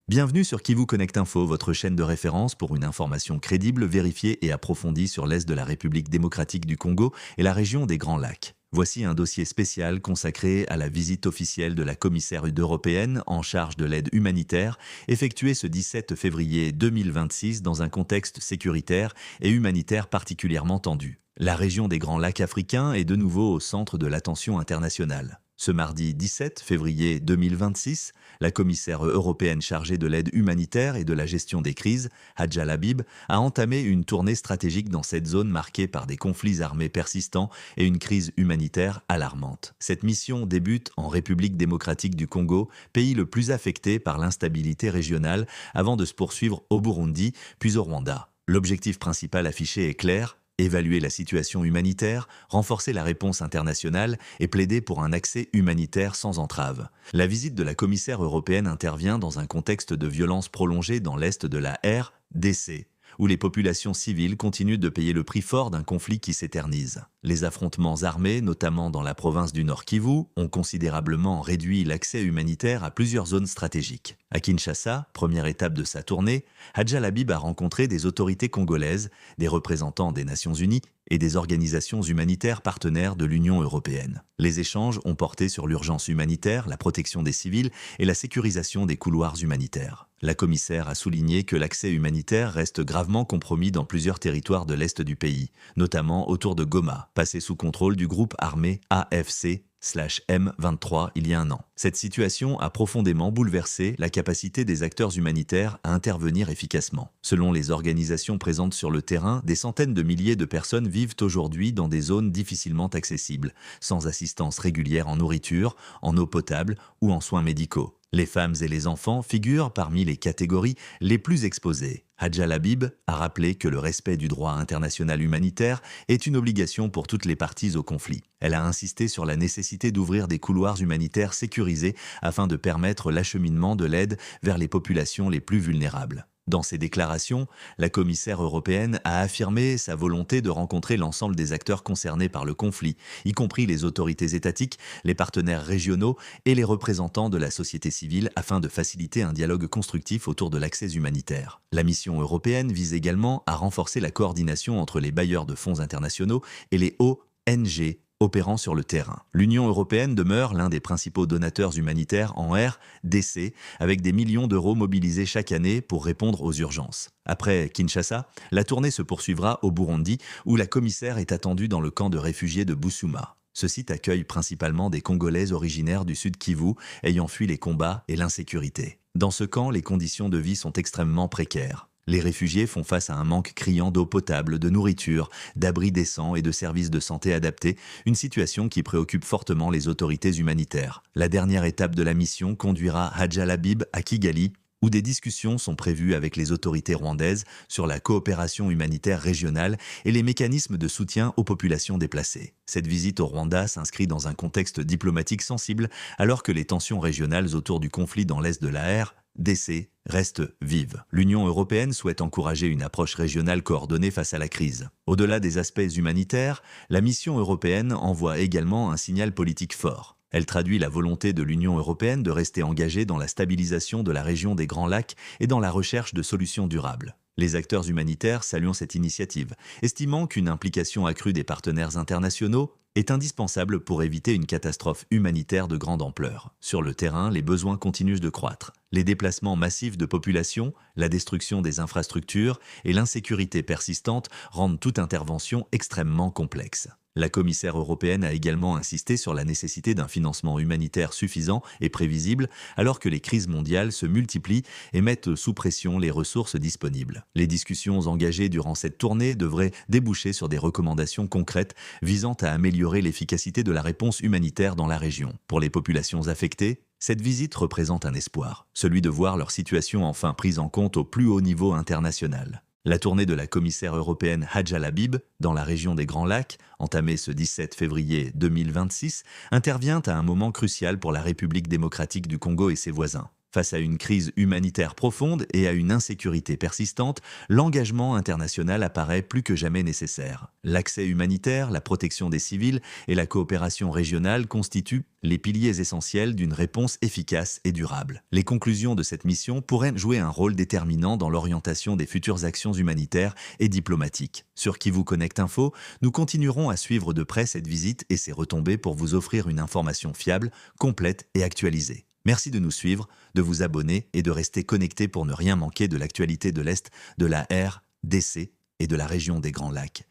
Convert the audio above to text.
Bienvenue sur Kivu Connect Info, votre chaîne de référence pour une information crédible, vérifiée et approfondie sur l'Est de la République démocratique du Congo et la région des Grands Lacs. Voici un dossier spécial consacré à la visite officielle de la commissaire européenne en charge de l'aide humanitaire, effectuée ce 17 février 2026 dans un contexte sécuritaire et humanitaire particulièrement tendu. La région des Grands Lacs africains est de nouveau au centre de l'attention internationale. Ce mardi 17 février 2026, la commissaire européenne chargée de l'aide humanitaire et de la gestion des crises, Hadja Labib, a entamé une tournée stratégique dans cette zone marquée par des conflits armés persistants et une crise humanitaire alarmante. Cette mission débute en République démocratique du Congo, pays le plus affecté par l'instabilité régionale, avant de se poursuivre au Burundi, puis au Rwanda. L'objectif principal affiché est clair: évaluer la situation humanitaire, renforcer la réponse internationale et plaider pour un accès humanitaire sans entrave. La visite de la commissaire européenne intervient dans un contexte de violence prolongée dans l'est de la RDC, où les populations civiles continuent de payer le prix fort d'un conflit qui s'éternise. Les affrontements armés, notamment dans la province du Nord Kivu, ont considérablement réduit l'accès humanitaire à plusieurs zones stratégiques. À Kinshasa, première étape de sa tournée, Hadja Labib a rencontré des autorités congolaises, des représentants des Nations Unies et des organisations humanitaires partenaires de l'Union européenne. Les échanges ont porté sur l'urgence humanitaire, la protection des civils et la sécurisation des couloirs humanitaires. La commissaire a souligné que l'accès humanitaire reste gravement compromis dans plusieurs territoires de l'Est du pays, notamment autour de Goma, passé sous contrôle du groupe armé AFC/M23 il y a un an. Cette situation a profondément bouleversé la capacité des acteurs humanitaires à intervenir efficacement. Selon les organisations présentes sur le terrain, des centaines de milliers de personnes vivent aujourd'hui dans des zones difficilement accessibles, sans assistance régulière en nourriture, en eau potable ou en soins médicaux. Les femmes et les enfants figurent parmi les catégories les plus exposées. Hadja Labib a rappelé que le respect du droit international humanitaire est une obligation pour toutes les parties au conflit. Elle a insisté sur la nécessité d'ouvrir des couloirs humanitaires sécurisés afin de permettre l'acheminement de l'aide vers les populations les plus vulnérables. Dans ses déclarations, la commissaire européenne a affirmé sa volonté de rencontrer l'ensemble des acteurs concernés par le conflit, y compris les autorités étatiques, les partenaires régionaux et les représentants de la société civile afin de faciliter un dialogue constructif autour de l'accès humanitaire. La mission européenne vise également à renforcer la coordination entre les bailleurs de fonds internationaux et les ONG opérant sur le terrain. L'Union européenne demeure l'un des principaux donateurs humanitaires en RDC, avec des millions d'euros mobilisés chaque année pour répondre aux urgences. Après Kinshasa, la tournée se poursuivra au Burundi, où la commissaire est attendue dans le camp de réfugiés de Busuma. Ce site accueille principalement des Congolais originaires du Sud Kivu, ayant fui les combats et l'insécurité. Dans ce camp, les conditions de vie sont extrêmement précaires. Les réfugiés font face à un manque criant d'eau potable, de nourriture, d'abris décents et de services de santé adaptés, une situation qui préoccupe fortement les autorités humanitaires. La dernière étape de la mission conduira Hadja Labib à Kigali, où des discussions sont prévues avec les autorités rwandaises sur la coopération humanitaire régionale et les mécanismes de soutien aux populations déplacées. Cette visite au Rwanda s'inscrit dans un contexte diplomatique sensible, alors que les tensions régionales autour du conflit dans l'est de la RDC restent vives. L'Union européenne souhaite encourager une approche régionale coordonnée face à la crise. Au-delà des aspects humanitaires, la mission européenne envoie également un signal politique fort. Elle traduit la volonté de l'Union européenne de rester engagée dans la stabilisation de la région des Grands Lacs et dans la recherche de solutions durables. Les acteurs humanitaires saluent cette initiative, estimant qu'une implication accrue des partenaires internationaux est indispensable pour éviter une catastrophe humanitaire de grande ampleur. Sur le terrain, les besoins continuent de croître. Les déplacements massifs de population, la destruction des infrastructures et l'insécurité persistante rendent toute intervention extrêmement complexe. La commissaire européenne a également insisté sur la nécessité d'un financement humanitaire suffisant et prévisible, alors que les crises mondiales se multiplient et mettent sous pression les ressources disponibles. Les discussions engagées durant cette tournée devraient déboucher sur des recommandations concrètes visant à améliorer l'efficacité de la réponse humanitaire dans la région. Pour les populations affectées, cette visite représente un espoir, celui de voir leur situation enfin prise en compte au plus haut niveau international. La tournée de la commissaire européenne Hadja Labib dans la région des Grands Lacs, entamée ce 17 février 2026, intervient à un moment crucial pour la République démocratique du Congo et ses voisins. Face à une crise humanitaire profonde et à une insécurité persistante, l'engagement international apparaît plus que jamais nécessaire. L'accès humanitaire, la protection des civils et la coopération régionale constituent les piliers essentiels d'une réponse efficace et durable. Les conclusions de cette mission pourraient jouer un rôle déterminant dans l'orientation des futures actions humanitaires et diplomatiques. Sur Kivu Connect Info, nous continuerons à suivre de près cette visite et ses retombées pour vous offrir une information fiable, complète et actualisée. Merci de nous suivre, de vous abonner et de rester connectés pour ne rien manquer de l'actualité de l'Est, de la RDC et de la région des Grands Lacs.